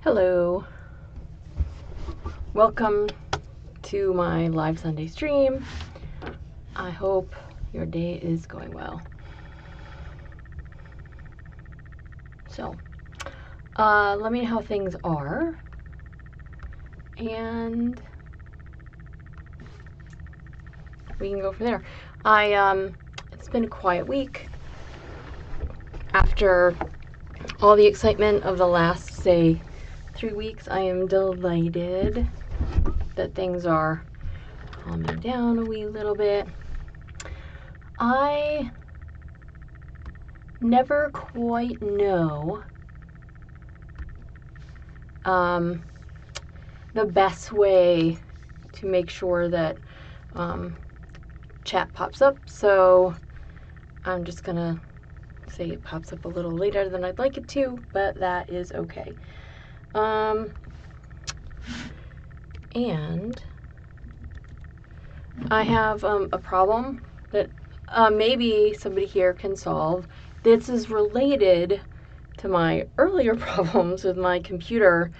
Hello. Welcome to my live Sunday stream. I hope your day is going well. So, let me know how things are. And we can go from there. It's been a quiet week after all the excitement of the last, say, 3 weeks. I am delighted that things are calming down a wee little bit. I never quite know the best way to make sure that chat pops up, so I'm just gonna say it pops up a little later than I'd like it to, but that is okay. And I have a problem that maybe somebody here can solve. This is related to my earlier problems with my computer,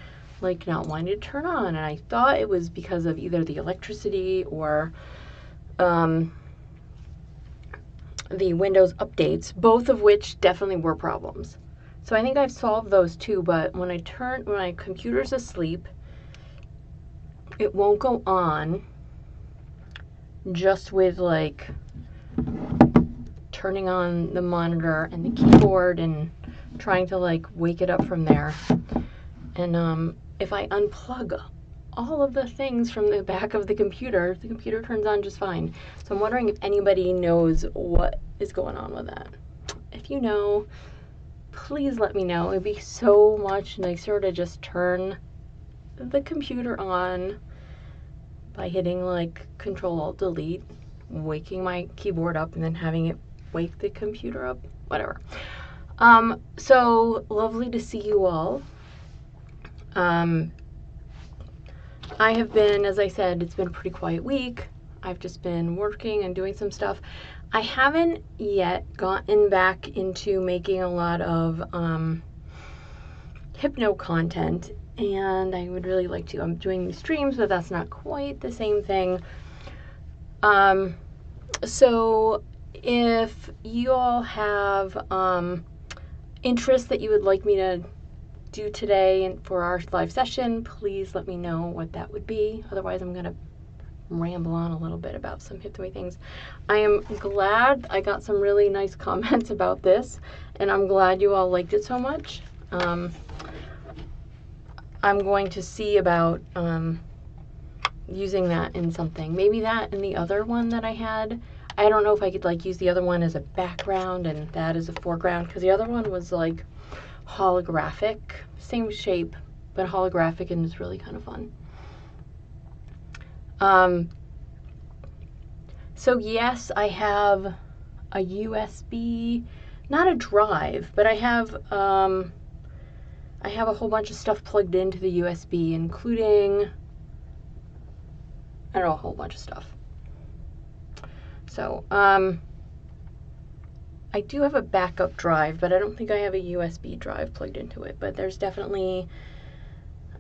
like not wanting to turn on, and I thought it was because of either the electricity or the Windows updates, both of which definitely were problems. So I think I've solved those too, but when my computer's asleep, it won't go on just with like turning on the monitor and the keyboard and trying to like wake it up from there. And if I unplug all of the things from the back of the computer turns on just fine. So I'm wondering if anybody knows what is going on with that. If you know, please let me know. It'd be so much nicer to just turn the computer on by hitting like Control-Alt-Delete, waking my keyboard up, and then having it wake the computer up, whatever. So lovely to see you all. I have been, as I said, it's been a pretty quiet week. I've just been working and doing some stuff. I haven't yet gotten back into making a lot of hypno content, and I would really like to. I'm doing streams, but that's not quite the same thing. So if you all have interest that you would like me to do today and for our live session, please let me know what that would be. Otherwise, I'm going to ramble on a little bit about some hypnotic things. I am glad I got some really nice comments about this, and I'm glad you all liked it so much. I'm going to see about using that in something. Maybe that and the other one that I had. I don't know if I could like use the other one as a background and that as a foreground, because the other one was like holographic, same shape, but holographic, and it's really kind of fun. So yes, I have a USB, not a drive, but I have a whole bunch of stuff plugged into the USB, including, I don't know, a whole bunch of stuff. So, I do have a backup drive, but I don't think I have a USB drive plugged into it, but there's definitely,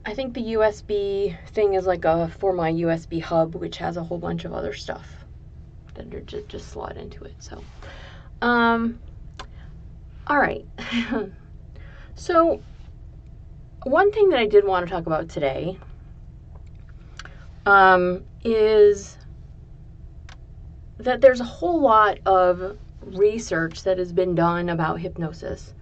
I think the USB thing is like for my USB hub, which has a whole bunch of other stuff that are just slot into it. So, all right. So, one thing that I did want to talk about today is that there's a whole lot of research that has been done about hypnosis,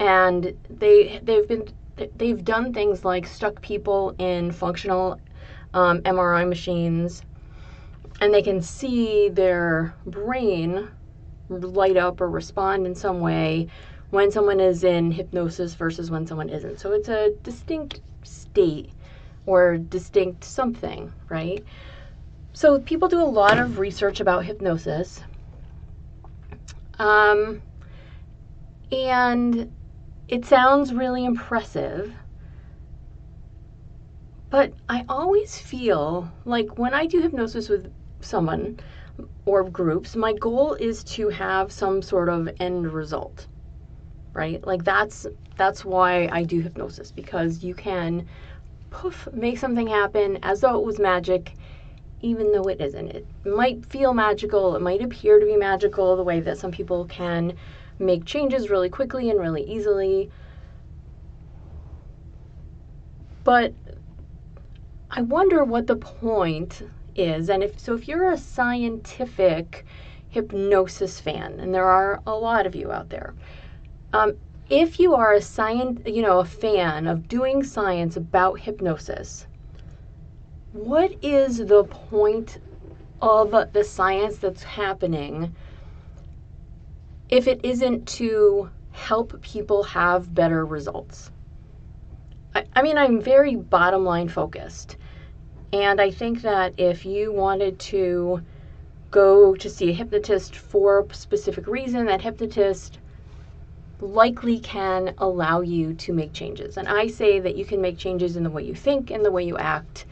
and they've done things like stuck people in functional MRI machines, and they can see their brain light up or respond in some way when someone is in hypnosis versus when someone isn't. So it's a distinct state or distinct something, right? So people do a lot of research about hypnosis, and it sounds really impressive, but I always feel like when I do hypnosis with someone, or groups, my goal is to have some sort of end result, right? Like that's why I do hypnosis, because you can poof, make something happen as though it was magic, even though it isn't. It might feel magical, it might appear to be magical, the way that some people can make changes really quickly and really easily. But I wonder what the point is. And if you're a scientific hypnosis fan, and there are a lot of you out there, if you are a fan of doing science about hypnosis, what is the point of the science that's happening if it isn't to help people have better results? I mean, I'm very bottom line focused. And I think that if you wanted to go to see a hypnotist for a specific reason, that hypnotist likely can allow you to make changes. And I say that you can make changes in the way you think and the way you act.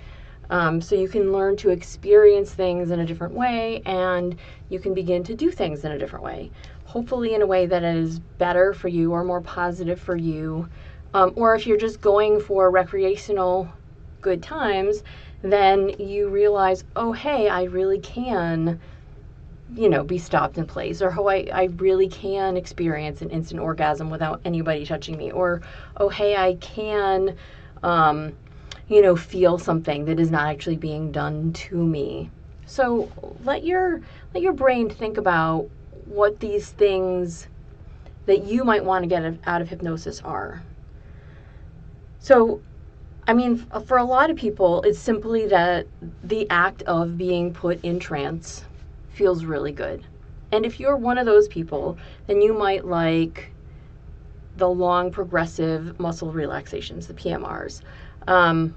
So you can learn to experience things in a different way, and you can begin to do things in a different way. Hopefully in a way that is better for you or more positive for you. Or if you're just going for recreational good times, then you realize, oh, hey, I really can, be stopped in place, or oh, I really can experience an instant orgasm without anybody touching me, or oh, hey, I can, feel something that is not actually being done to me. So let your brain think about what these things that you might want to get out of hypnosis are. So, I mean, for a lot of people, it's simply that the act of being put in trance feels really good. And if you're one of those people, then you might like the long progressive muscle relaxations, the PMRs,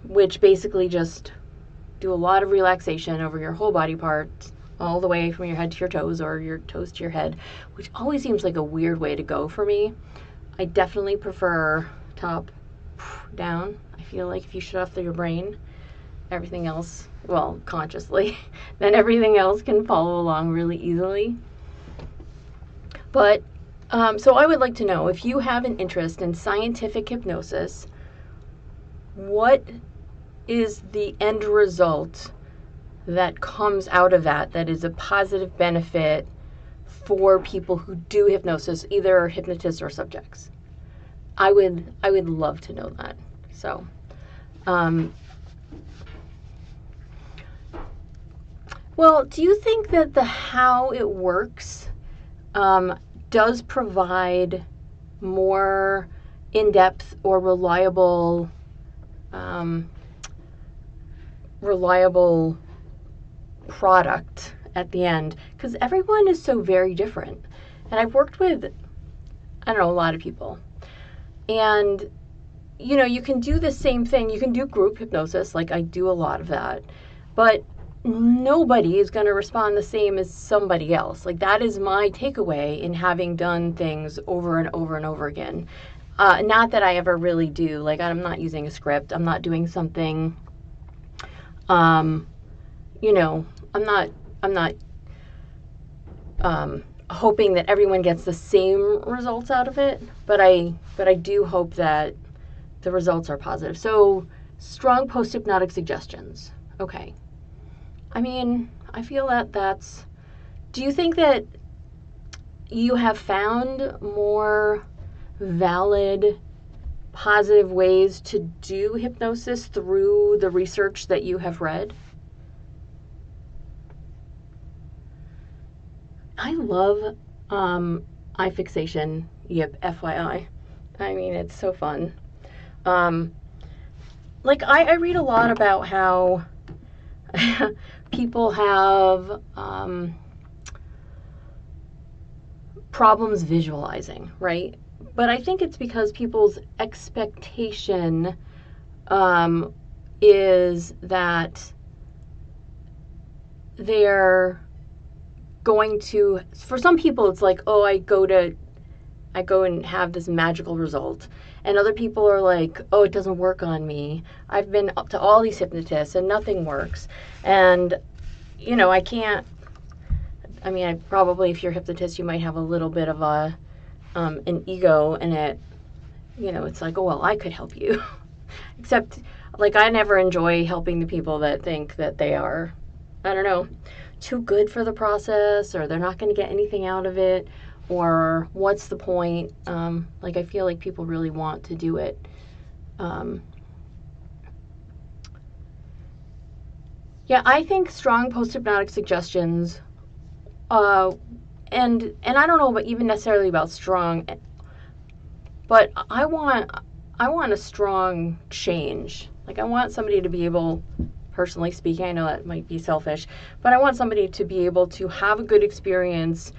which basically just do a lot of relaxation over your whole body parts, all the way from your head to your toes, or your toes to your head, which always seems like a weird way to go for me. I definitely prefer top down. I feel like if you shut off your brain, everything else, well, consciously, then everything else can follow along really easily. But, so I would like to know, if you have an interest in scientific hypnosis, what is the end result that comes out of that is a positive benefit for people who do hypnosis, either hypnotists or subjects? I would love to know that. So, well, do you think that the how it works does provide more in-depth or reliable product at the end? Because everyone is so very different. And I've worked with, I don't know, a lot of people. And, you can do the same thing. You can do group hypnosis, like I do a lot of that. But nobody is going to respond the same as somebody else. Like, that is my takeaway in having done things over and over and over again. Not that I ever really do. Like, I'm not using a script. I'm not doing something, I'm not hoping that everyone gets the same results out of it, but I do hope that the results are positive. So, strong post-hypnotic suggestions. Okay. I mean, I feel that's... Do you think that you have found more valid, positive ways to do hypnosis through the research that you have read? I love eye fixation, FYI. I mean, it's so fun. Like, I read a lot about how people have problems visualizing, right? But I think it's because people's expectation is that they're going to, for some people it's like, oh, I go and have this magical result. And other people are like, oh, it doesn't work on me. I've been up to all these hypnotists and nothing works. And, I can't I mean, probably if you're a hypnotist, you might have a little bit of an ego in it. You know, it's like, oh, well, I could help you. Except, like, I never enjoy helping the people that think that they are, I don't know, too good for the process, or they're not going to get anything out of it, or what's the point? Like, I feel like people really want to do it. Yeah, I think strong post-hypnotic suggestions, and I don't know, but even necessarily about strong, but I want a strong change. Like, I want somebody to be able, personally speaking, I know that might be selfish, but I want somebody to be able to have a good experience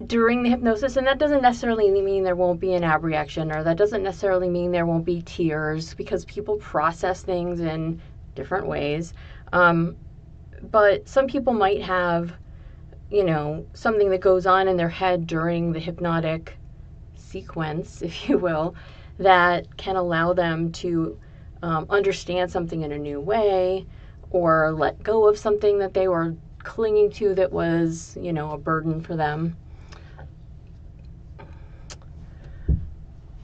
during the hypnosis, and that doesn't necessarily mean there won't be an abreaction, or that doesn't necessarily mean there won't be tears, because people process things in different ways. But some people might have, you know, something that goes on in their head during the hypnotic sequence, if you will, that can allow them to understand something in a new way, or let go of something that they were clinging to that was, you know, a burden for them.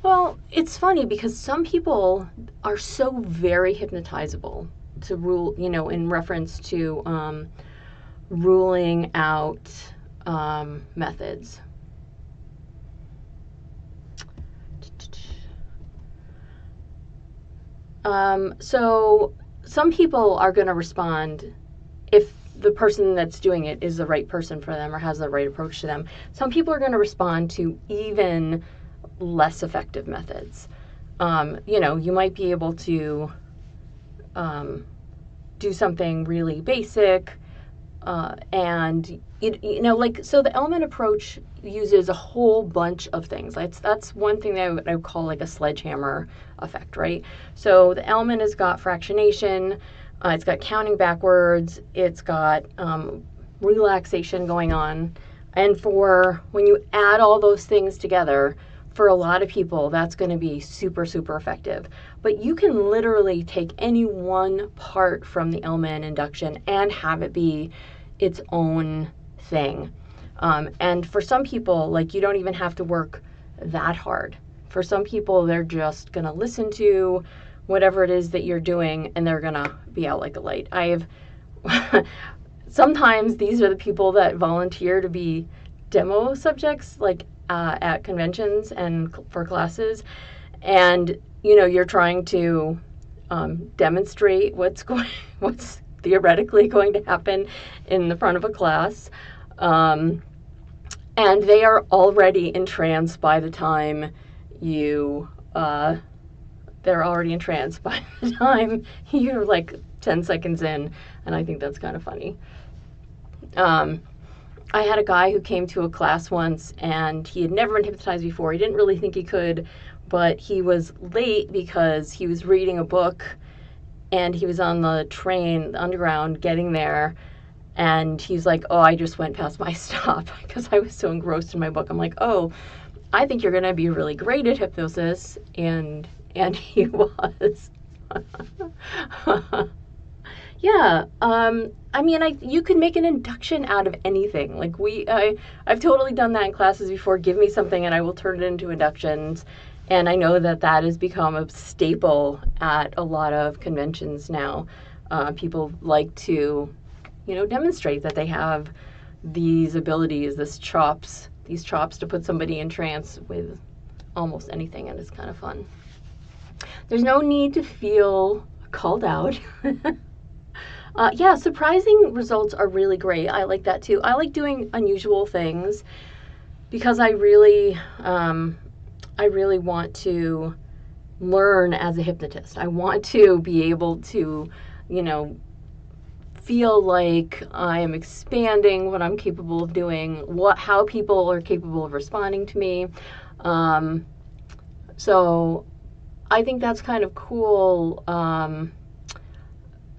Well, it's funny because some people are so very hypnotizable to rule, you know, in reference to ruling out methods. So some people are going to respond if the person that's doing it is the right person for them or has the right approach to them. Some people are going to respond to even less effective methods. You know, you might be able to do something really basic, and you know, like, so the element approach uses a whole bunch of things. That's one thing that I would call like a sledgehammer effect, right? So the element has got fractionation, it's got counting backwards, it's got relaxation going on, and for when you add all those things together, for a lot of people, that's going to be super, super effective. But you can literally take any one part from the element induction and have it be its own thing. And for some people, like, you don't even have to work that hard. For some people, they're just going to listen to whatever it is that you're doing, and they're going to be out like a light. Sometimes these are the people that volunteer to be demo subjects, like, at conventions and for classes, and you know, you're trying to demonstrate what's theoretically going to happen in the front of a class, and they are already entranced by the time they're already entranced by the time you're like 10 seconds in, and I think that's kind of funny. I had a guy who came to a class once, and he had never been hypnotized before. He didn't really think he could, but he was late because he was reading a book, and he was on the train, the underground, getting there, and he's like, oh, I just went past my stop because I was so engrossed in my book. I'm like, oh, I think you're going to be really great at hypnosis, and he was. Yeah, I mean, you could make an induction out of anything. Like, I've totally done that in classes before. Give me something and I will turn it into inductions. And I know that has become a staple at a lot of conventions now. People like to, you know, demonstrate that they have these abilities, these chops to put somebody in trance with almost anything, and it's kind of fun. There's no need to feel called out. Yeah, surprising results are really great. I like that too. I like doing unusual things because I really want to learn as a hypnotist. I want to be able to, you know, feel like I am expanding what I'm capable of doing, how people are capable of responding to me. So I think that's kind of cool.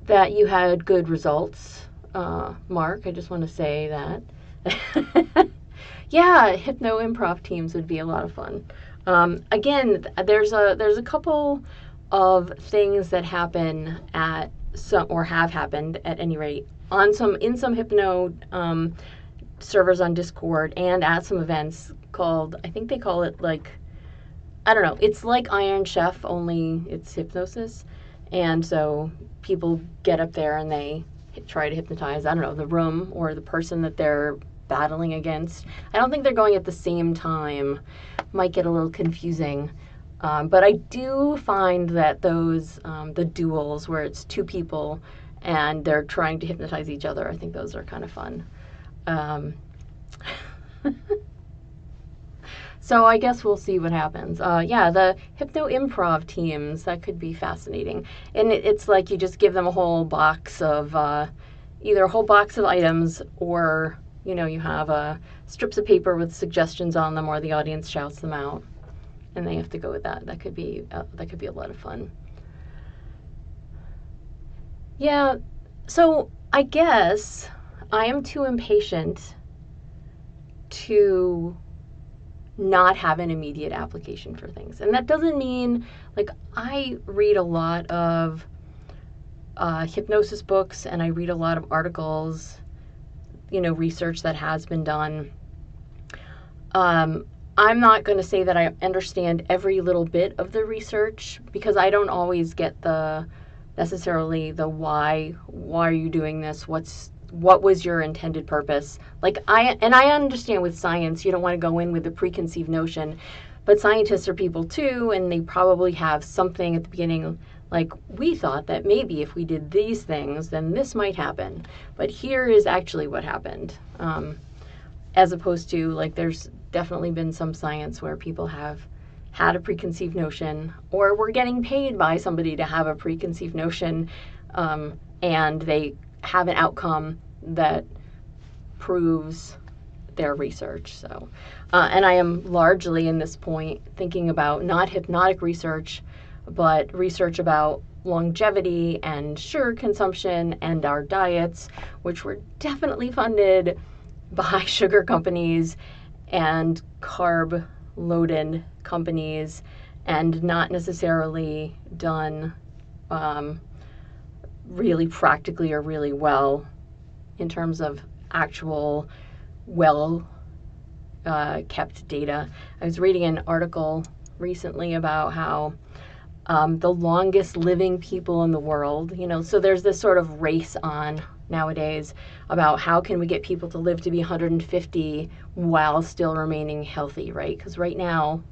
That you had good results, Mark. I just want to say that. Yeah, hypno improv teams would be a lot of fun. Again, there's a couple of things that happen at some, or have happened at any rate, in some hypno servers on Discord and at some events called, I think they call it like, I don't know, it's like Iron Chef, only it's hypnosis. And so people get up there and they try to hypnotize, I don't know, the room or the person that they're battling against. I don't think they're going at the same time. Might get a little confusing. But I do find that those, the duels where it's two people and they're trying to hypnotize each other, I think those are kind of fun. So I guess we'll see what happens. Yeah, the hypno improv teams, that could be fascinating. And it's like you just give them a whole box of, either a whole box of items or, you know, you have strips of paper with suggestions on them or the audience shouts them out. And they have to go with that. That could be a lot of fun. Yeah, so I guess I am too impatient to not have an immediate application for things. And that doesn't mean, like, I read a lot of hypnosis books and I read a lot of articles, you know, research that has been done. I'm not going to say that I understand every little bit of the research because I don't always get necessarily the why are you doing this? What was your intended purpose? Like I understand with science, you don't want to go in with a preconceived notion, but scientists are people too, and they probably have something at the beginning, like we thought that maybe if we did these things, then this might happen. But here is actually what happened. As opposed to, like, there's definitely been some science where people have had a preconceived notion or were getting paid by somebody to have a preconceived notion, and they have an outcome that proves their research. So, and I am largely in this point thinking about not hypnotic research, but research about longevity and sugar consumption and our diets, which were definitely funded by sugar companies and carb-loaded companies and not necessarily done really practically or really well in terms of actual kept data. I was reading an article recently about how the longest living people in the world, you know, so there's this sort of race on nowadays about how can we get people to live to be 150 while still remaining healthy, right? Because right now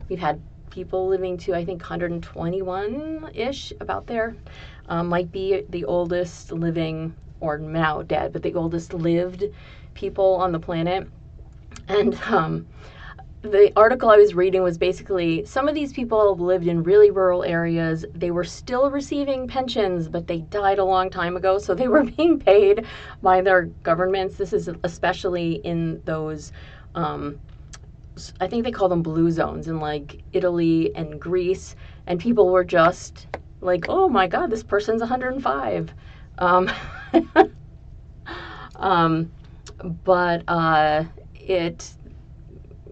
we've had people living to, I think, 121-ish, about there. Might be the oldest living, or now dead, but the oldest lived people on the planet. And the article I was reading was basically some of these people lived in really rural areas. They were still receiving pensions, but they died a long time ago, so they were being paid by their governments. This is especially in those, I think they call them blue zones in like Italy and Greece, and people were just like, oh my God, this person's 105.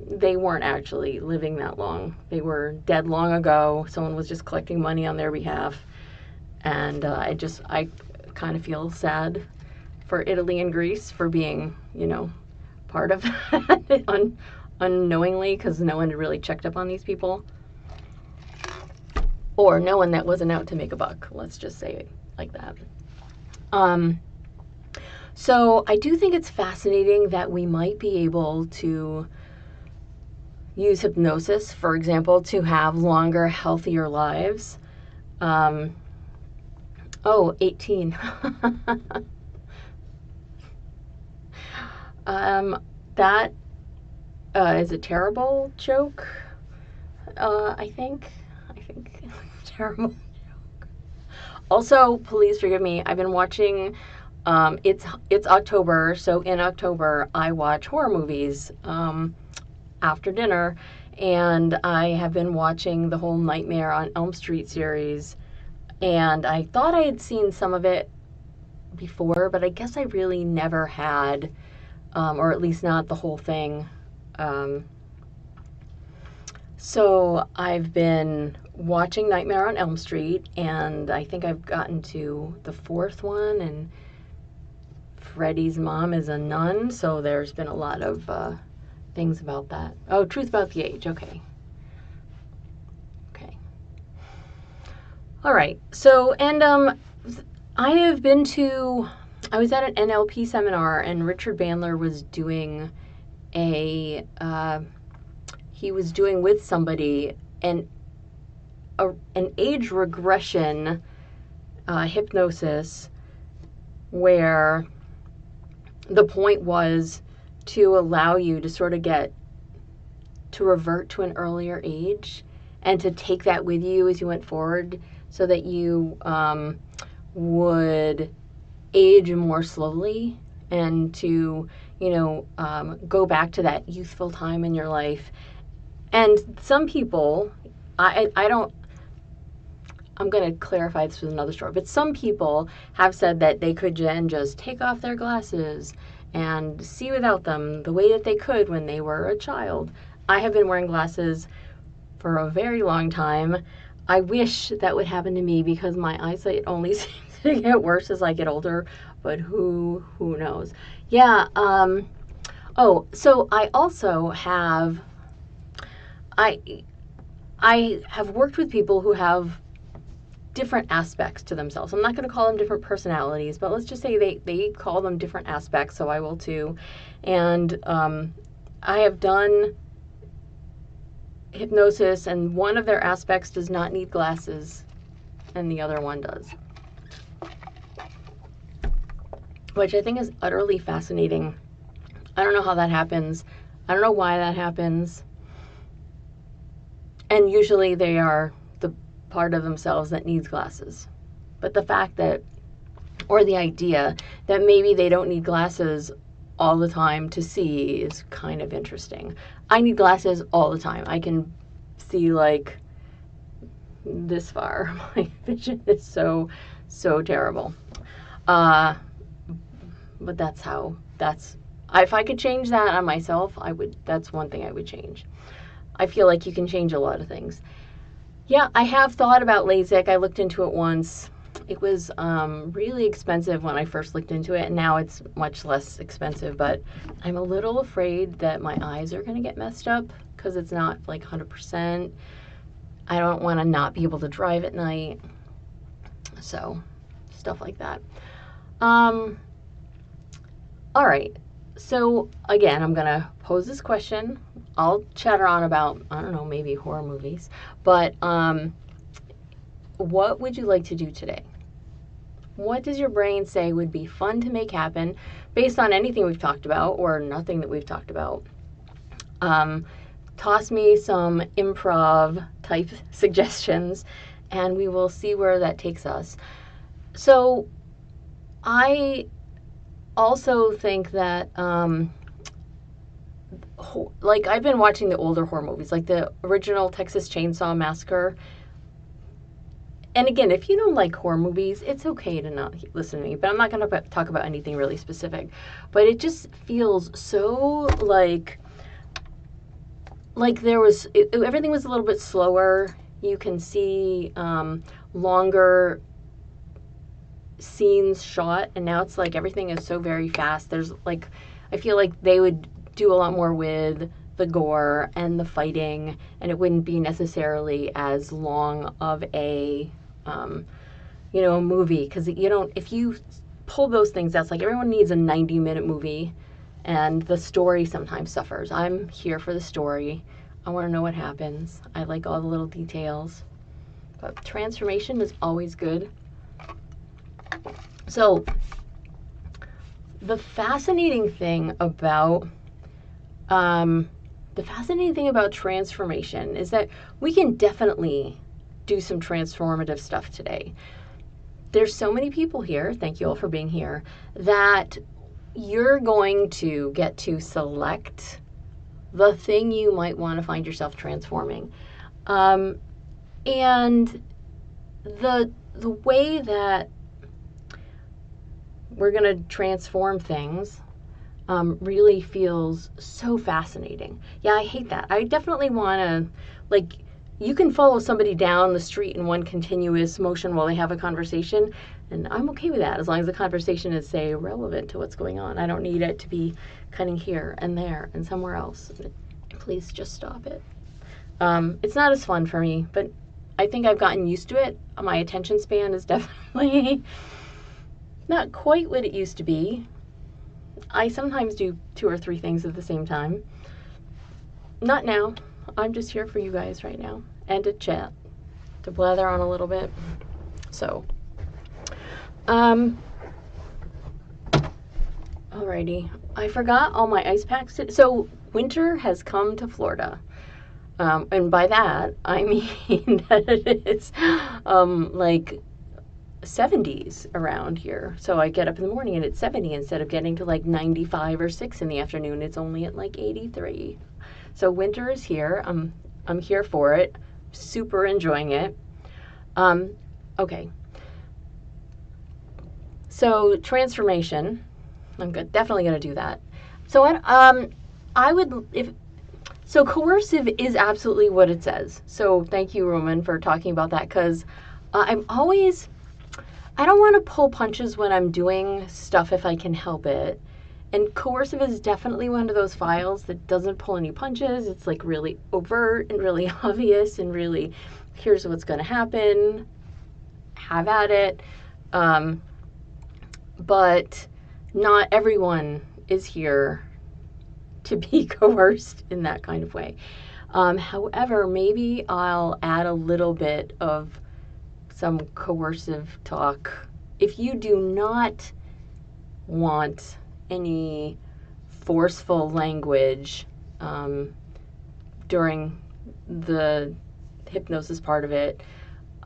They weren't actually living that long. They were dead long ago. Someone was just collecting money on their behalf. And I kind of feel sad for Italy and Greece for being, you know, part of that unknowingly, because no one had really checked up on these people. Or no one that wasn't out to make a buck. Let's just say it like that. So I do think it's fascinating that we might be able to use hypnosis, for example, to have longer, healthier lives. 18. That is a terrible joke. I think terrible joke. Also, please forgive me. I've been watching. It's October, so in October I watch horror movies after dinner, and I have been watching the whole Nightmare on Elm Street series, and I thought I had seen some of it before, but I guess I really never had, or at least not the whole thing. So I've been watching Nightmare on Elm Street, and I think I've gotten to the fourth one, and Freddie's mom is a nun, so there's been a lot of things about that. Oh, truth about the age. Okay. Okay. All right. So, and I was at an NLP seminar, and Richard Bandler was doing he was doing with somebody an age regression hypnosis, where the point was to allow you to sort of to revert to an earlier age and to take that with you as you went forward, so that you would age more slowly, and to, go back to that youthful time in your life. And some people, I'm going to clarify this with another story, but some people have said that they could then just take off their glasses and see without them the way that they could when they were a child. I have been wearing glasses for a very long time. I wish that would happen to me, because my eyesight only seems to get worse as I get older, but who knows? Yeah. So I also have, I have worked with people who have different aspects to themselves. I'm not going to call them different personalities, but let's just say they call them different aspects, so I will too. And I have done hypnosis, and one of their aspects does not need glasses, and the other one does. Which I think is utterly fascinating. I don't know how that happens. I don't know why that happens. And usually they are the part of themselves that needs glasses. But the fact that, or the idea that maybe they don't need glasses all the time to see, is kind of interesting. I need glasses all the time. I can see like this far. My vision is so terrible. But if I could change that on myself, that's one thing I would change. I feel like you can change a lot of things. Yeah, I have thought about LASIK. I looked into it once. It was really expensive when I first looked into it, and now it's much less expensive, but I'm a little afraid that my eyes are going to get messed up, because it's not like 100%. I don't want to not be able to drive at night. So, stuff like that. All right. So, again, I'm going to pose this question. I'll chatter on about, I don't know, maybe horror movies. But what would you like to do today? What does your brain say would be fun to make happen based on anything we've talked about or nothing that we've talked about? Toss me some improv type suggestions, and we will see where that takes us. So I also think that, like, I've been watching the older horror movies, like the original Texas Chainsaw Massacre. And again, if you don't like horror movies, it's okay to not listen to me, but I'm not going to talk about anything really specific. But it just feels so like everything was a little bit slower. You can see longer scenes shot, and now it's like everything is so very fast. There's like, I feel like they would do a lot more with the gore and the fighting, and it wouldn't be necessarily as long of a movie, because if you pull those things out, it's like everyone needs a 90-minute movie, and the story sometimes suffers. I'm here for the story. I want to know what happens. I like all the little details, but transformation is always good. So the fascinating thing about transformation is that we can definitely do some transformative stuff today. There's so many people here, thank you all for being here, that you're going to get to select the thing you might want to find yourself transforming. And the way that we're going to transform things really feels so fascinating. Yeah, I hate that. I definitely want to, you can follow somebody down the street in one continuous motion while they have a conversation. And I'm okay with that as long as the conversation is, say, relevant to what's going on. I don't need it to be cutting here and there and somewhere else. Please just stop it. It's not as fun for me, but I think I've gotten used to it. My attention span is definitely not quite what it used to be. I sometimes do 2 or 3 things at the same time. Not now. I'm just here for you guys right now and to chat, to blather on a little bit. So, alrighty. I forgot all my ice packs. So winter has come to Florida. And by that, I mean that it is like 70s around here. So I get up in the morning and it's 70 instead of getting to like 95 or 6 in the afternoon. It's only at like 83. So winter is here. I'm here for it. Super enjoying it. Okay. So transformation. I'm definitely going to do that. So I would, if so, coercive is absolutely what it says. So thank you, Roman, for talking about that, because I don't want to pull punches when I'm doing stuff if I can help it. And coercive is definitely one of those files that doesn't pull any punches. It's like really overt and really obvious and really, here's what's going to happen. Have at it. But not everyone is here to be coerced in that kind of way. However, maybe I'll add a little bit of some coercive talk. If you do not want any forceful language during the hypnosis part of it,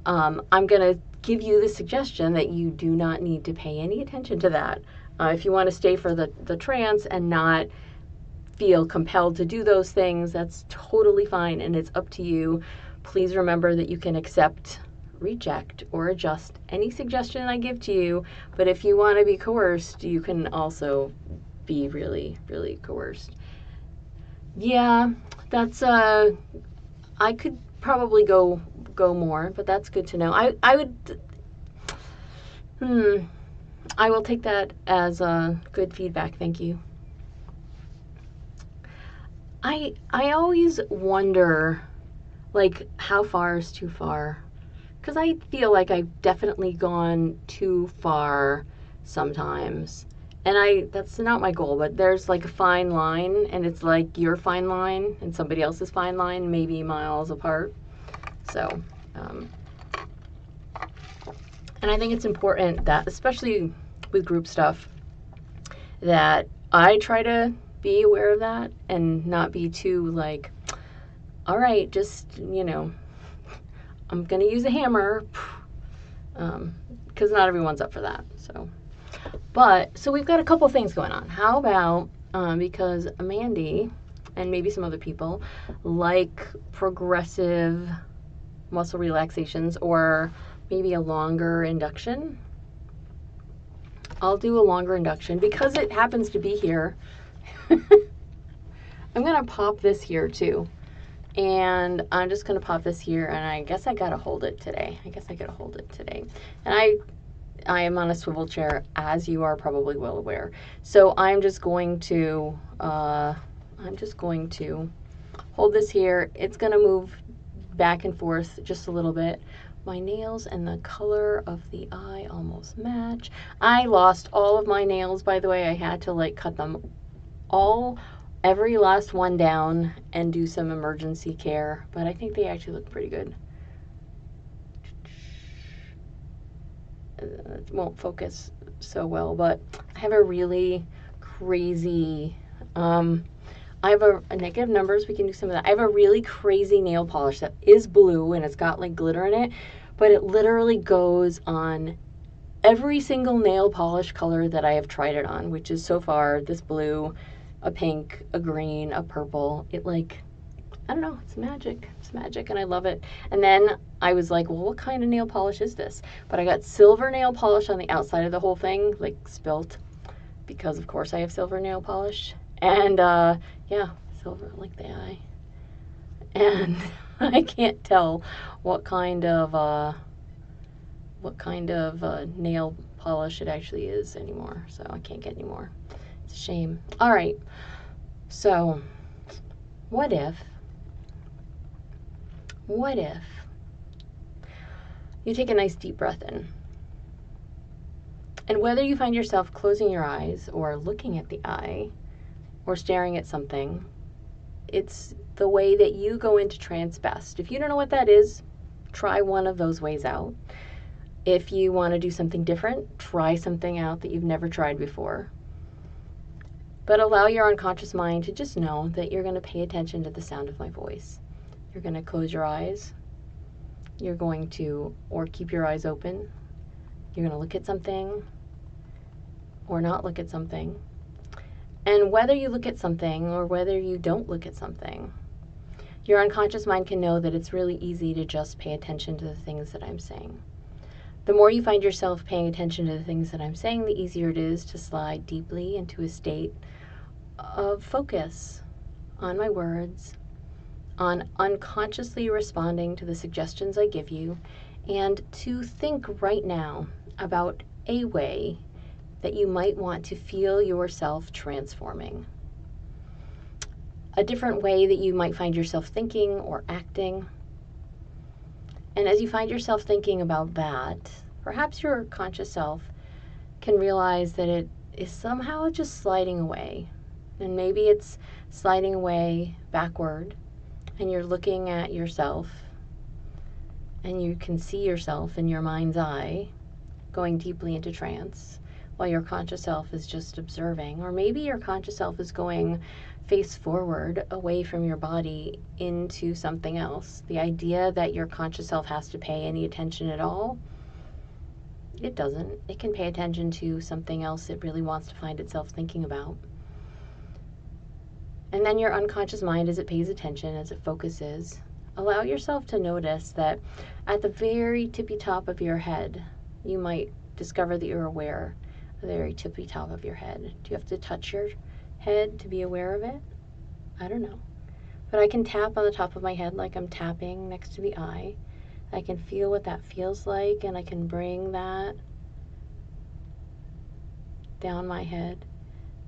I'm going to give you the suggestion that you do not need to pay any attention to that. If you want to stay for the trance and not feel compelled to do those things, that's totally fine and it's up to you. Please remember that you can accept, reject, or adjust any suggestion I give to you, but if you want to be coerced, you can also be really, really coerced. Yeah, that's, I could probably go more, but that's good to know. I will take that as good feedback, thank you. I always wonder, like, how far is too far? Because I feel like I've definitely gone too far sometimes. And that's not my goal, but there's like a fine line, and it's like your fine line and somebody else's fine line, maybe miles apart. So, and I think it's important that, especially with group stuff, that I try to be aware of that and not be too like, all right, just, you know, I'm going to use a hammer, because not everyone's up for that. So we've got a couple things going on. How about, because Mandy and maybe some other people like progressive muscle relaxations or maybe a longer induction. I'll do a longer induction because it happens to be here. I'm going to pop this here too. And I'm just going to pop this here, and I guess I got to hold it today. And I am on a swivel chair, as you are probably well aware. So I'm just going to hold this here. It's going to move back and forth just a little bit. My nails and the color of the eye almost match. I lost all of my nails, by the way. I had to like cut them every last one down and do some emergency care, but I think they actually look pretty good. It won't focus so well, but I have a really crazy, I have a negative numbers, we can do some of that. I have a really crazy nail polish that is blue and it's got like glitter in it, but it literally goes on every single nail polish color that I have tried it on, which is so far this blue, a pink, a green, a purple. It like, I don't know, it's magic. It's magic and I love it. And then I was like, well, what kind of nail polish is this? But I got silver nail polish on the outside of the whole thing, like spilt, because of course I have silver nail polish. And yeah, silver like the eye. And I can't tell what kind of what kind of nail polish it actually is anymore, so I can't get any more. It's a shame. All right, so what if you take a nice deep breath in, and whether you find yourself closing your eyes or looking at the eye or staring at something, it's the way that you go into trance best. If you don't know what that is, try one of those ways out. If you want to do something different, try something out that you've never tried before. But allow your unconscious mind to just know that you're going to pay attention to the sound of my voice. You're going to close your eyes. You're going to, or keep your eyes open. You're going to look at something or not look at something. And whether you look at something or whether you don't look at something, your unconscious mind can know that it's really easy to just pay attention to the things that I'm saying. The more you find yourself paying attention to the things that I'm saying, the easier it is to slide deeply into a state of focus on my words, on unconsciously responding to the suggestions I give you, and to think right now about a way that you might want to feel yourself transforming. A different way that you might find yourself thinking or acting. And as you find yourself thinking about that, perhaps your conscious self can realize that it is somehow just sliding away. And maybe it's sliding away backward, and you're looking at yourself, and you can see yourself in your mind's eye going deeply into trance, while your conscious self is just observing. Or maybe your conscious self is going face forward away from your body into something else. The idea that your conscious self has to pay any attention at all, it doesn't. It can pay attention to something else it really wants to find itself thinking about. And then your unconscious mind, as it pays attention, as it focuses, allow yourself to notice that at the very tippy top of your head, you might discover that you're aware of the very tippy top of your head. Do you have to touch your head to be aware of it? I don't know. But I can tap on the top of my head like I'm tapping next to the eye. I can feel what that feels like, and I can bring that down my head,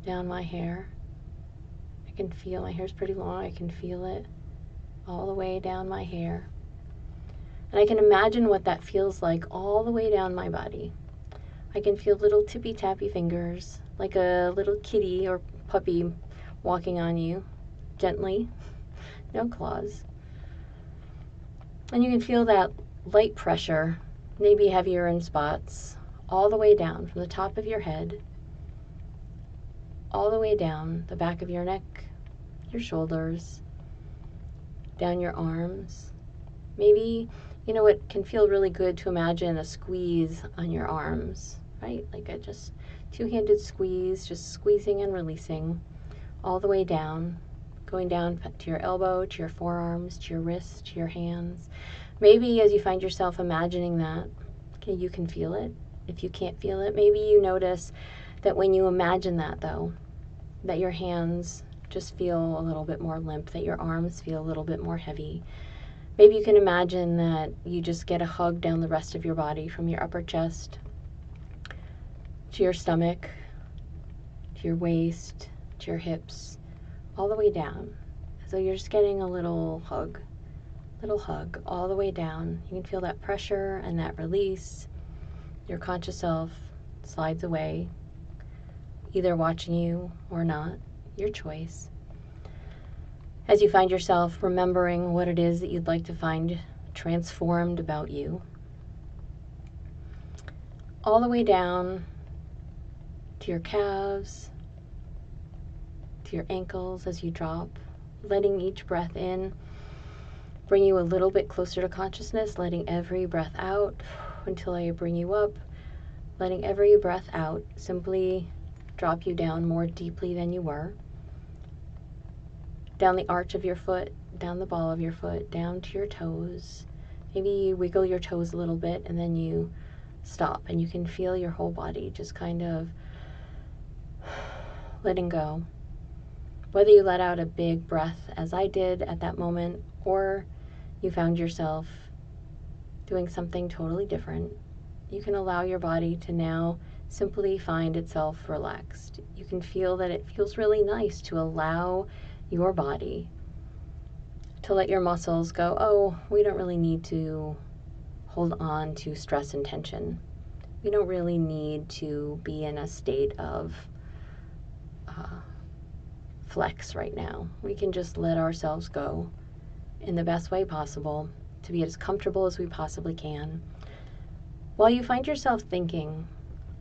down my hair. I can feel my hair's pretty long. I can feel it all the way down my hair. And I can imagine what that feels like all the way down my body. I can feel little tippy-tappy fingers, like a little kitty or puppy walking on you, gently, no claws. And you can feel that light pressure, maybe heavier in spots, all the way down from the top of your head, all the way down the back of your neck, your shoulders, down your arms. Maybe, it can feel really good to imagine a squeeze on your arms, right? Like a just two-handed squeeze, just squeezing and releasing all the way down, going down to your elbow, to your forearms, to your wrists, to your hands. Maybe as you find yourself imagining that, okay, you can feel it. If you can't feel it, maybe you notice that when you imagine that, though, that your hands just feel a little bit more limp, that your arms feel a little bit more heavy. Maybe you can imagine that you just get a hug down the rest of your body, from your upper chest to your stomach, to your waist, to your hips, all the way down. So you're just getting a little hug all the way down. You can feel that pressure and that release. Your conscious self slides away, either watching you or not, your choice. As you find yourself remembering what it is that you'd like to find transformed about you, all the way down to your calves, to your ankles as you drop, letting each breath in bring you a little bit closer to consciousness, letting every breath out until I bring you up, letting every breath out simply drop you down more deeply than you were, down the arch of your foot, down the ball of your foot, down to your toes. Maybe you wiggle your toes a little bit and then you stop, and you can feel your whole body just kind of letting go. Whether you let out a big breath as I did at that moment, or you found yourself doing something totally different, You can allow your body to now simply find itself relaxed. You can feel that it feels really nice to allow your body to let your muscles go, oh, we don't really need to hold on to stress and tension. We don't really need to be in a state of flex right now. We can just let ourselves go in the best way possible to be as comfortable as we possibly can. While you find yourself thinking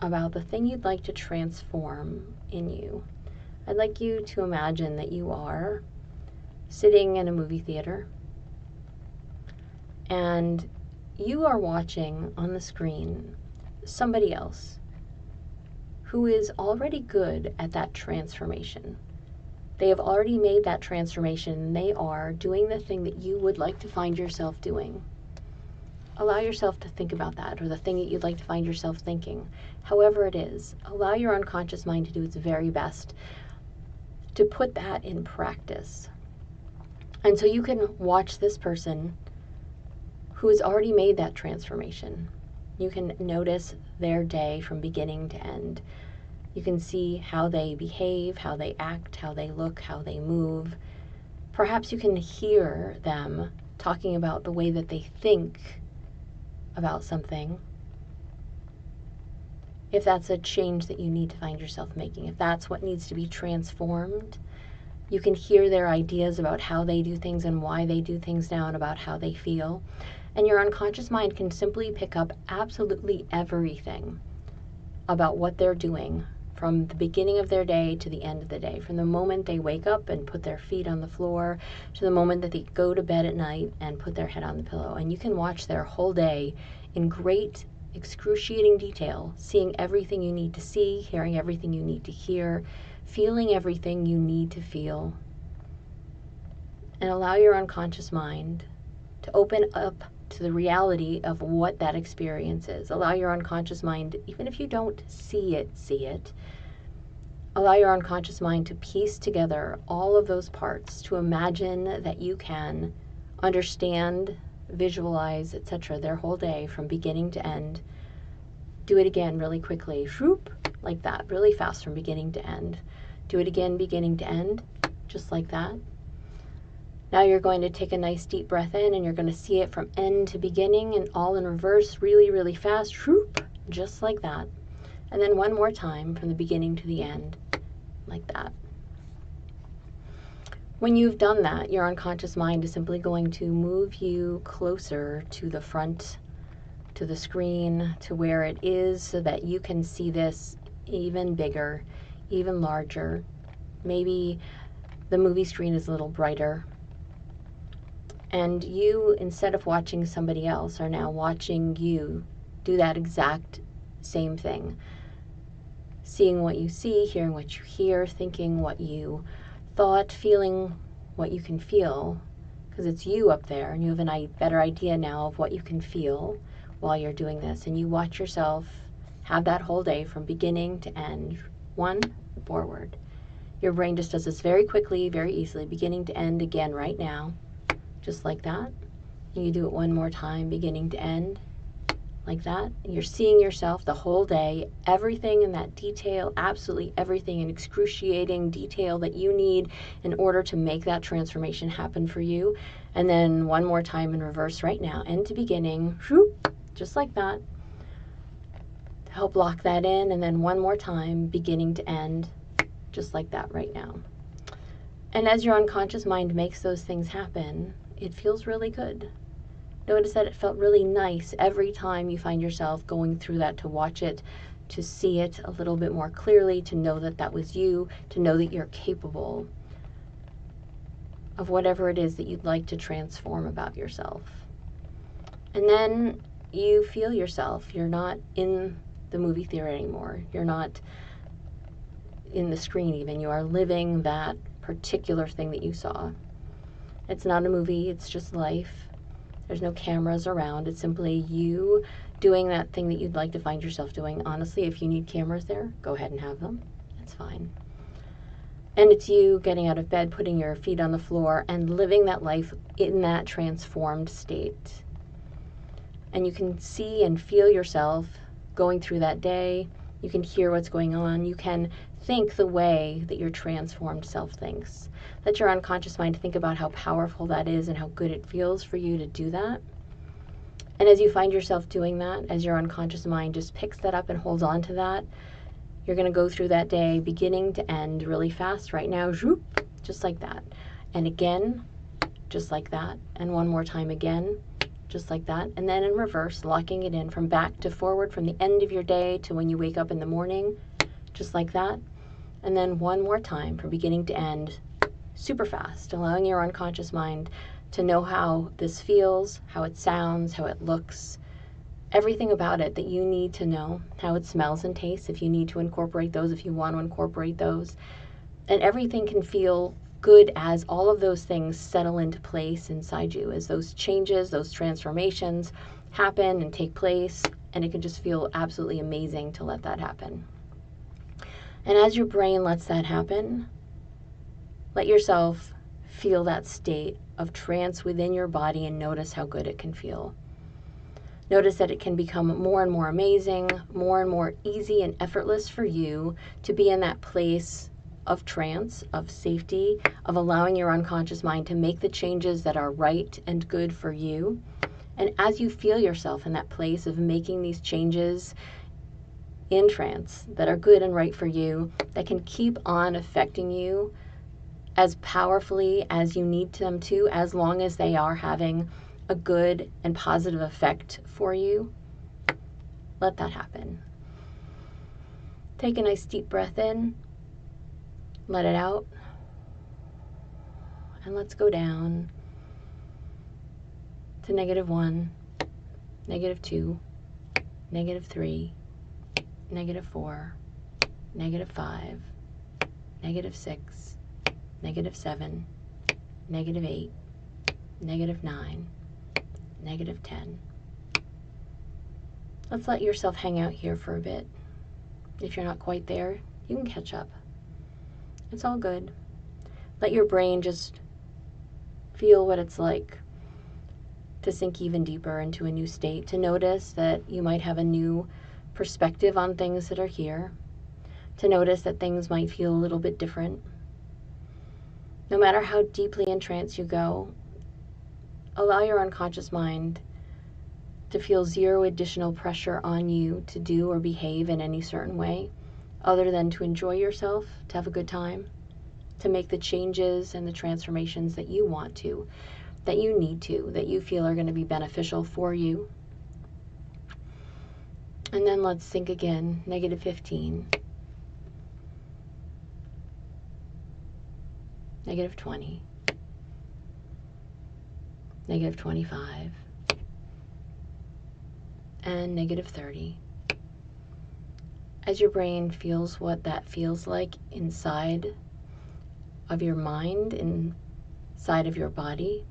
about the thing you'd like to transform in you, I'd like you to imagine that you are sitting in a movie theater and you are watching on the screen somebody else who is already good at that transformation. They have already made that transformation and they are doing the thing that you would like to find yourself doing. Allow yourself to think about that, or the thing that you'd like to find yourself thinking. However it is, allow your unconscious mind to do its very best to put that in practice. And so you can watch this person who has already made that transformation. You can notice their day from beginning to end. You can see how they behave, how they act, how they look, how they move. Perhaps you can hear them talking about the way that they think about something. If that's a change that you need to find yourself making, if that's what needs to be transformed, you can hear their ideas about how they do things and why they do things now and about how they feel. And your unconscious mind can simply pick up absolutely everything about what they're doing from the beginning of their day to the end of the day, from the moment they wake up and put their feet on the floor to the moment that they go to bed at night and put their head on the pillow. And you can watch their whole day in great, excruciating detail, seeing everything you need to see, hearing everything you need to hear, feeling everything you need to feel. And allow your unconscious mind to open up to the reality of what that experience is. Allow your unconscious mind, even if you don't see it. Allow your unconscious mind to piece together all of those parts, to imagine that you can understand, visualize, etc. their whole day from beginning to end. Do it again really quickly, whoop, like that, really fast from beginning to end. Do it again, beginning to end, just like that. Now you're going to take a nice deep breath in and you're going to see it from end to beginning and all in reverse, really, really fast, whoop, just like that. And then one more time from the beginning to the end, like that. When you've done that, your unconscious mind is simply going to move you closer to the front, to the screen, to where it is, so that you can see this even bigger, even larger. Maybe the movie screen is a little brighter. And you, instead of watching somebody else, are now watching you do that exact same thing. Seeing what you see, hearing what you hear, thinking what you thought, feeling what you can feel, because it's you up there and you have a better idea now of what you can feel while you're doing this. And you watch yourself have that whole day from beginning to end, one forward. Your brain just does this very quickly, very easily, beginning to end again right now. Just like that. And you do it one more time, beginning to end, like that. And you're seeing yourself the whole day, everything in that detail, absolutely everything in excruciating detail that you need in order to make that transformation happen for you. And then one more time in reverse right now, end to beginning, whoop, just like that. To help lock that in, and then one more time, beginning to end, just like that right now. And as your unconscious mind makes those things happen, it feels really good. Notice that it felt really nice every time you find yourself going through that, to watch it, to see it a little bit more clearly, to know that that was you, to know that you're capable of whatever it is that you'd like to transform about yourself. And then you feel yourself. You're not in the movie theater anymore. You're not in the screen even. You are living that particular thing that you saw. It's not a movie, it's just life. There's no cameras around. It's simply you doing that thing that you'd like to find yourself doing. Honestly, if you need cameras there, go ahead and have them. It's fine. And it's you getting out of bed, putting your feet on the floor, and living that life in that transformed state. and you can see and feel yourself going through that day. You can hear what's going on. You can think the way that your transformed self thinks. Let your unconscious mind think about how powerful that is and how good it feels for you to do that. And as you find yourself doing that, as your unconscious mind just picks that up and holds on to that, you're going to go through that day beginning to end really fast right now, just like that. And again, just like that. And one more time again, just like that. And then in reverse, locking it in from back to forward, from the end of your day to when you wake up in the morning, just like that. And then one more time from beginning to end, super fast, allowing your unconscious mind to know how this feels, how it sounds, how it looks, everything about it that you need to know, how it smells and tastes, if you need to incorporate those, if you want to incorporate those. And everything can feel good as all of those things settle into place inside you, as those changes, those transformations happen and take place, and it can just feel absolutely amazing to let that happen. And as your brain lets that happen, let yourself feel that state of trance within your body and notice how good it can feel. Notice that it can become more and more amazing, more and more easy and effortless for you to be in that place of trance, of safety, of allowing your unconscious mind to make the changes that are right and good for you. And as you feel yourself in that place of making these changes in trance that are good and right for you, that can keep on affecting you as powerfully as you need them to, as long as they are having a good and positive effect for you, let that happen. Take a nice deep breath in, let it out, and let's go down to -1, -2, -3, -4, -5, -6, -7, -8, -9, -10. Let's let yourself hang out here for a bit. If you're not quite there, you can catch up. It's all good. Let your brain just feel what it's like to sink even deeper into a new state, to notice that you might have a new perspective on things that are here, to notice that things might feel a little bit different. No matter how deeply in trance you go, allow your unconscious mind to feel zero additional pressure on you to do or behave in any certain way, other than to enjoy yourself, to have a good time, to make the changes and the transformations that you want to, that you need to, that you feel are going to be beneficial for you. And then let's think again, -15, -20, -25, and -30. As your brain feels what that feels like inside of your mind, inside of your body,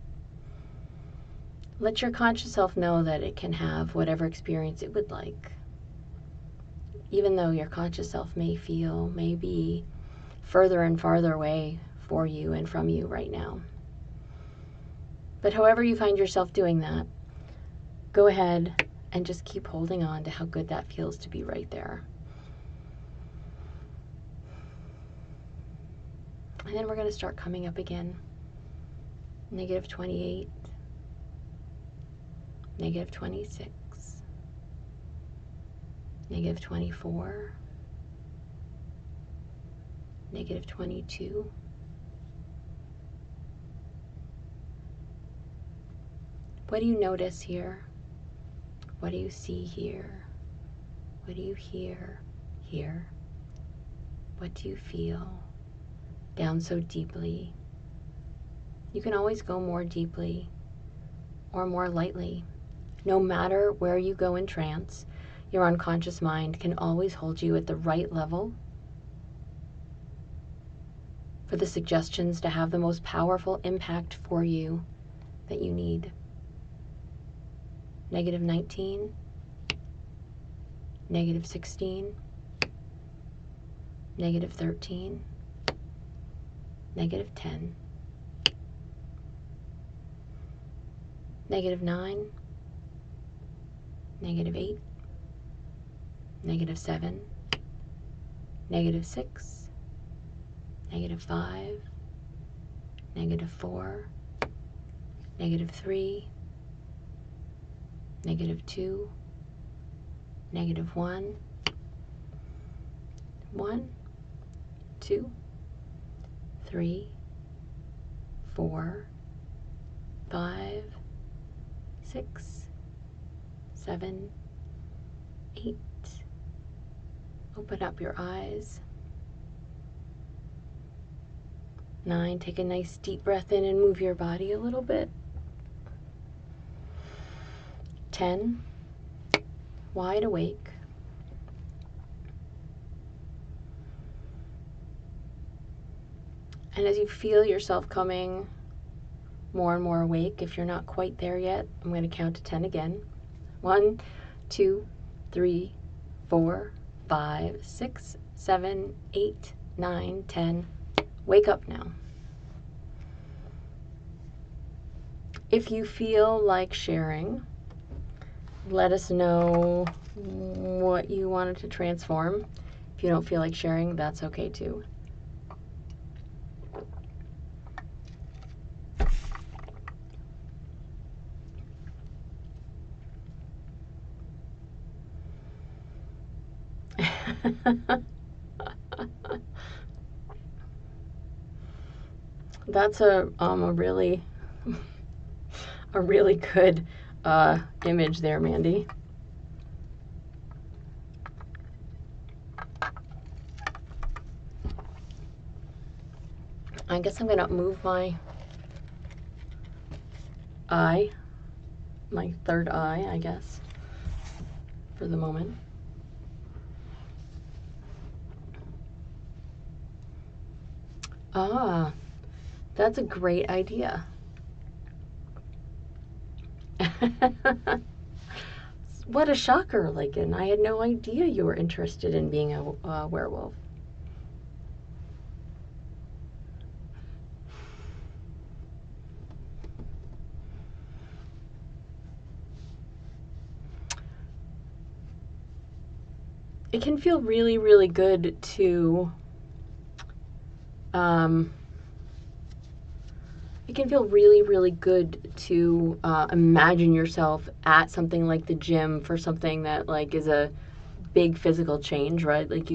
let your conscious self know that it can have whatever experience it would like. Even though your conscious self may be further and farther away for you and from you right now. But however you find yourself doing that, go ahead and just keep holding on to how good that feels to be right there. And then we're going to start coming up again. -28, -26, -24, -22, what do you notice here? What do you see here? What do you hear here? What do you feel down so deeply? You can always go more deeply or more lightly. No matter where you go in trance, your unconscious mind can always hold you at the right level for the suggestions to have the most powerful impact for you that you need. -19, -16, -13, -10, -9, -8, -7, -6, -5, -4, -3, -2, -1, 1, 2, 3, 4, 5, 6, 7, 8. Open up your eyes. 9, take a nice deep breath in and move your body a little bit. 10, wide awake. 'And as you feel yourself coming more and more awake, if you're not quite there yet, I'm going to count to 10 again. 1, 2, 3, 4, 5, 6, 7, 8, 9, 10. Wake up now. If you feel like sharing, let us know what you wanted to transform. If you don't feel like sharing, that's okay too. That's a really good image there, Mandy. I guess I'm gonna move my eye, my third eye, I guess, for the moment. Ah, that's a great idea. What a shocker, Lycan. I had no idea you were interested in being a werewolf. It can feel really, really good to imagine yourself at something like the gym for something that like is a big physical change, right? Like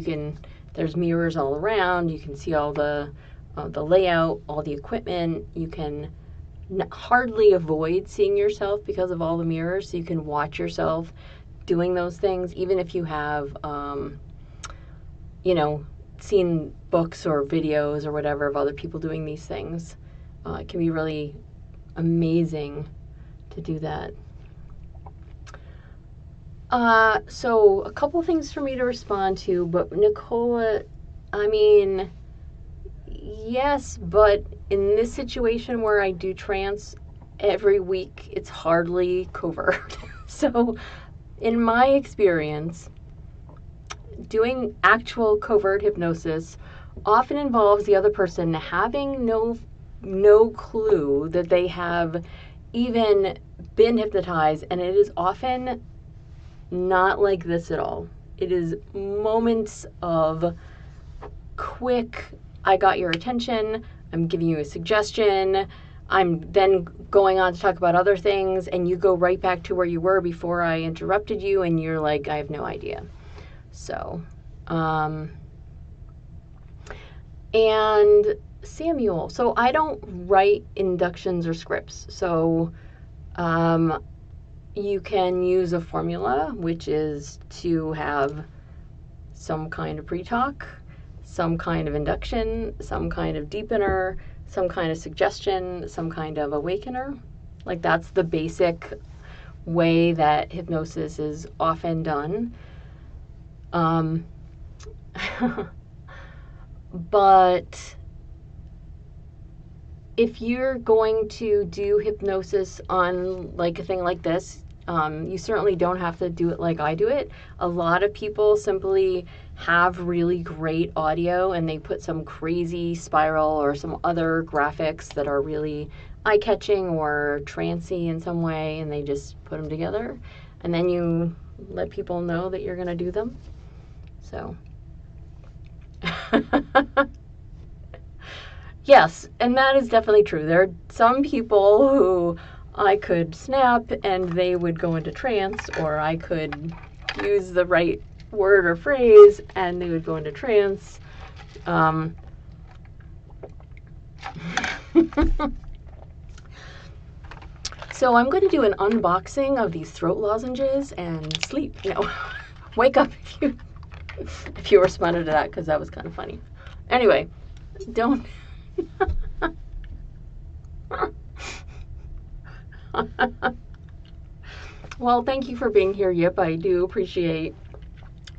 there's mirrors all around, you can see all the layout, all the equipment, you can hardly avoid seeing yourself because of all the mirrors, so you can watch yourself doing those things, even if you have, seen books or videos or whatever of other people doing these things. It can be really amazing to do that. So a couple things for me to respond to, but Nicola, I mean, yes, but in this situation where I do trance every week, it's hardly covert. So in my experience, doing actual covert hypnosis often involves the other person having no clue that they have even been hypnotized, and it is often not like this at all. It is moments of quick, I got your attention, I'm giving you a suggestion, I'm then going on to talk about other things, and you go right back to where you were before I interrupted you, and you're like, I have no idea. So, and Samuel, so I don't write inductions or scripts, so you can use a formula, which is to have some kind of pre-talk, some kind of induction, some kind of deepener, some kind of suggestion, some kind of awakener. Like that's the basic way that hypnosis is often done. But if you're going to do hypnosis on like a thing like this, you certainly don't have to do it like I do it. A lot of people simply have really great audio and they put some crazy spiral or some other graphics that are really eye-catching or trancy in some way, and they just put them together. and then you let people know that you're going to do them. So, yes, and that is definitely true. There are some people who I could snap and they would go into trance, or I could use the right word or phrase and they would go into trance. So I'm going to do an unboxing of these throat lozenges and sleep. No, wake up if you responded to that, because that was kind of funny. Anyway, don't. Well, thank you for being here, Yip. I do appreciate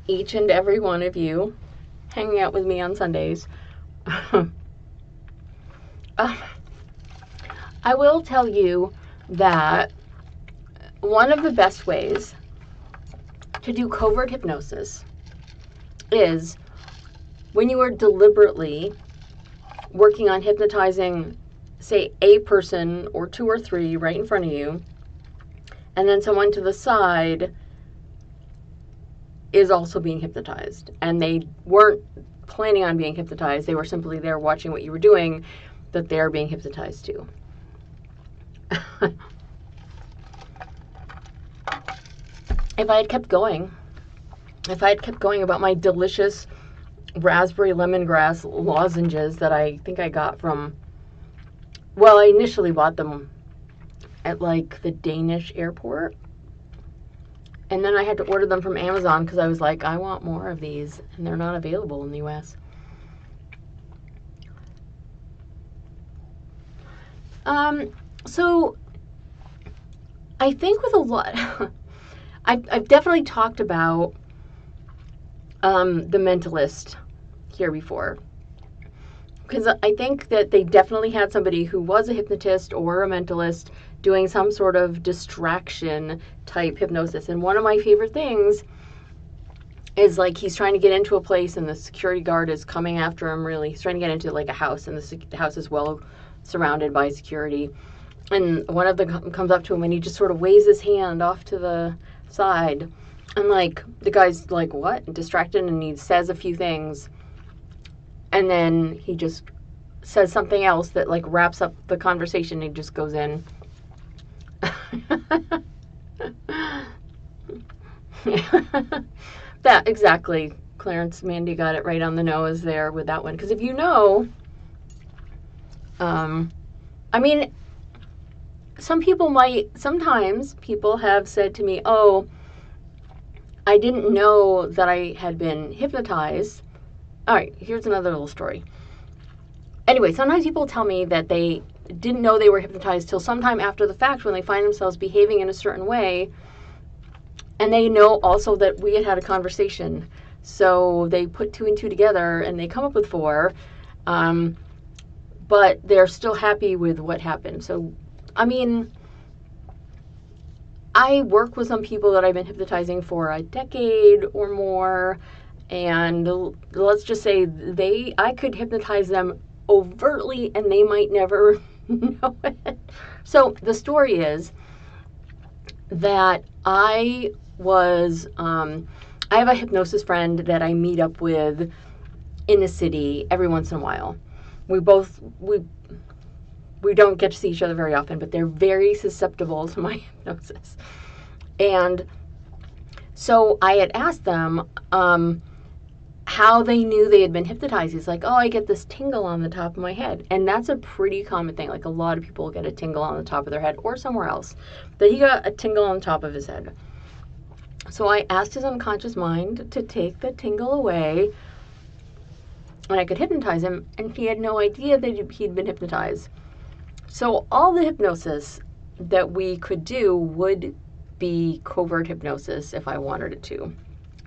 each and every one of you hanging out with me on Sundays. I will tell you that one of the best ways to do covert hypnosis is when you are deliberately working on hypnotizing, say, a person or two or three right in front of you, and then someone to the side is also being hypnotized, and they weren't planning on being hypnotized, they were simply there watching what you were doing, that they're being hypnotized too. If I had kept going about my delicious raspberry lemongrass lozenges that I think I got from, well, I initially bought them at like the Danish airport, and then I had to order them from Amazon because I was like, I want more of these, and they're not available in the US. So I think with a lot, I've definitely talked about the mentalist here before, because I think that they definitely had somebody who was a hypnotist or a mentalist doing some sort of distraction type hypnosis. And one of my favorite things is like he's trying to get into a place and the security guard is coming after him. Really, he's trying to get into like a house, and the house is well surrounded by security. And one of them comes up to him and he just sort of waves his hand off to the side. And like the guy's like, what? Distracted, and he says a few things. And then he just says something else that like wraps up the conversation. He just goes in. That, exactly. Clarence, Mandy got it right on the nose there with that one. Because if you know, I mean, sometimes people have said to me, oh, I didn't know that I had been hypnotized. All right, here's another little story. Anyway, sometimes people tell me that they didn't know they were hypnotized till sometime after the fact when they find themselves behaving in a certain way, and they know also that we had a conversation. So they put two and two together and they come up with four, but they're still happy with what happened. So, I mean, I work with some people that I've been hypnotizing for a decade or more, and let's just say I could hypnotize them overtly and they might never know it. So the story is that I have a hypnosis friend that I meet up with in the city every once in a while. We don't get to see each other very often, but they're very susceptible to my hypnosis. And so I had asked them how they knew they had been hypnotized. He's like, oh, I get this tingle on the top of my head. And that's a pretty common thing. Like a lot of people get a tingle on the top of their head or somewhere else. But he got a tingle on the top of his head. So I asked his unconscious mind to take the tingle away, and I could hypnotize him, and he had no idea that he'd been hypnotized. So all the hypnosis that we could do would be covert hypnosis if I wanted it to.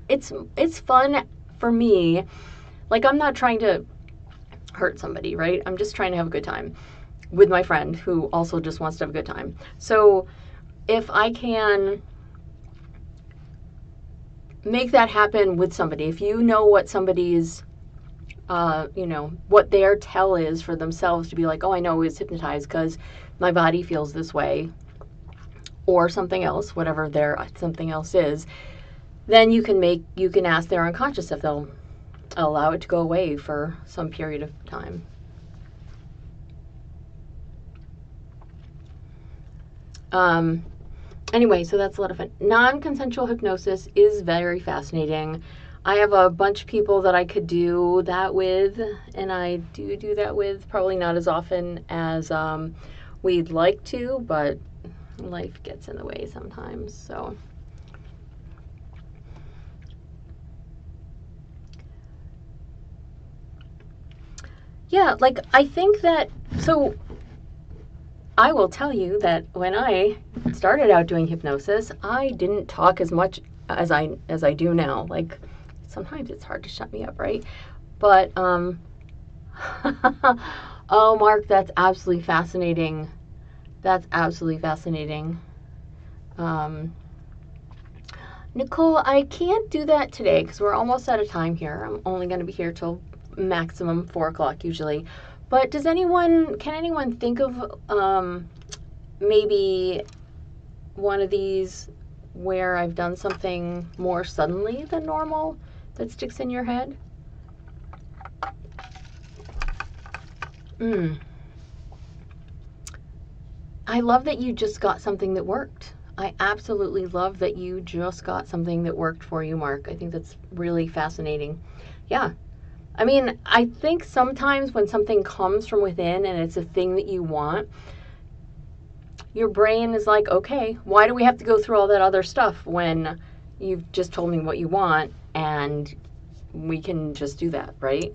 It's fun for me. Like, I'm not trying to hurt somebody, right? I'm just trying to have a good time with my friend who also just wants to have a good time. So if I can make that happen with somebody, if you know what somebody's what their tell is for themselves to be like, oh, I know I was hypnotized because my body feels this way, or something else, whatever their something else is, then you can ask their unconscious if they'll allow it to go away for some period of time. Anyway, so that's a lot of fun. Non-consensual hypnosis is very fascinating. I have a bunch of people that I could do that with, and I do that with, probably not as often as we'd like to, but life gets in the way sometimes, so. Yeah, like, I think that, so I will tell you that when I started out doing hypnosis, I didn't talk as much as I do now. Like, sometimes it's hard to shut me up, right? But oh, Mark, that's absolutely fascinating. That's absolutely fascinating. Nicole, I can't do that today because we're almost out of time here. I'm only going to be here till maximum 4 o'clock usually. But can anyone think of maybe one of these where I've done something more suddenly than normal that sticks in your head? I love that you just got something that worked. I absolutely love that you just got something that worked for you, Mark. I think that's really fascinating. Yeah. I mean, I think sometimes when something comes from within and it's a thing that you want, your brain is like, okay, why do we have to go through all that other stuff when you've just told me what you want and we can just do that, right?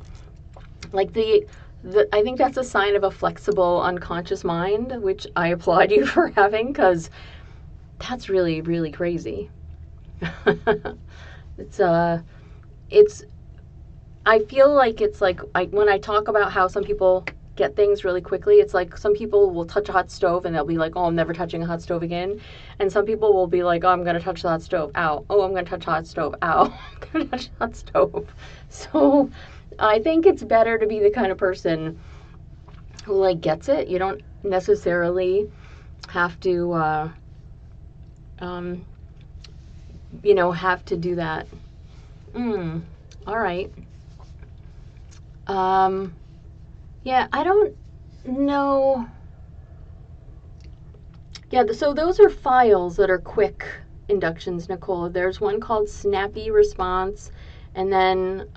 Like I think that's a sign of a flexible unconscious mind, which I applaud you for having, because that's really, really crazy. I feel like it's like when I talk about how some people get things really quickly, it's like some people will touch a hot stove and they'll be like, oh, I'm never touching a hot stove again. And some people will be like, oh, I'm going to touch the hot stove. Ow. Oh, I'm going to touch a hot stove. Ow. I'm going to touch a hot stove. So I think it's better to be the kind of person who like gets it. You don't necessarily have to, have to do that. All right. Yeah, I don't know. Yeah, so those are files that are quick inductions, Nicole. There's one called Snappy Response, and then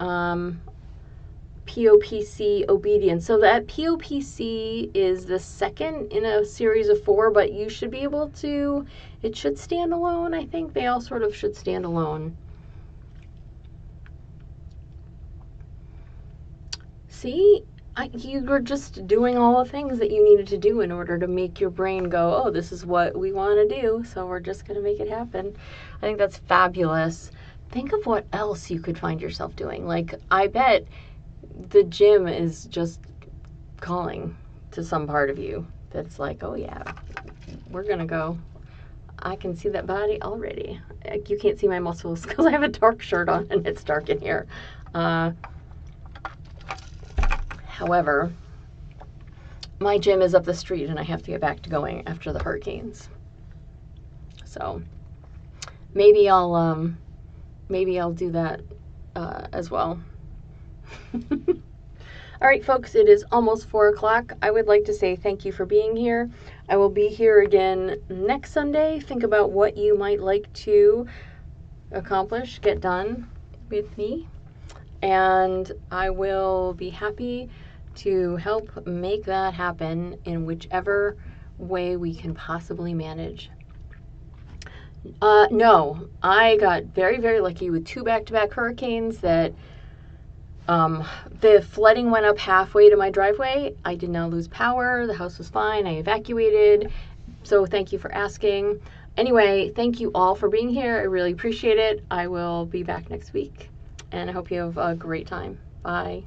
POPC Obedience. So that POPC is the second in a series of 4, but you should be able to, it should stand alone. I think they all sort of should stand alone. See, you were just doing all the things that you needed to do in order to make your brain go, oh, this is what we want to do, so we're just going to make it happen. I think that's fabulous. Think of what else you could find yourself doing. Like, I bet the gym is just calling to some part of you that's like, oh, yeah, we're going to go. I can see that body already. You can't see my muscles because I have a dark shirt on and it's dark in here. However, my gym is up the street and I have to get back to going after the hurricanes. So maybe I'll do that as well. All right, folks, it is almost 4 o'clock. I would like to say thank you for being here. I will be here again next Sunday. Think about what you might like to accomplish, get done with me, and I will be happy to help make that happen in whichever way we can possibly manage. No, I got very, very lucky with 2 back-to-back hurricanes that the flooding went up halfway to my driveway. I did not lose power. The house was fine. I evacuated. So thank you for asking. Anyway, thank you all for being here. I really appreciate it. I will be back next week, and I hope you have a great time. Bye.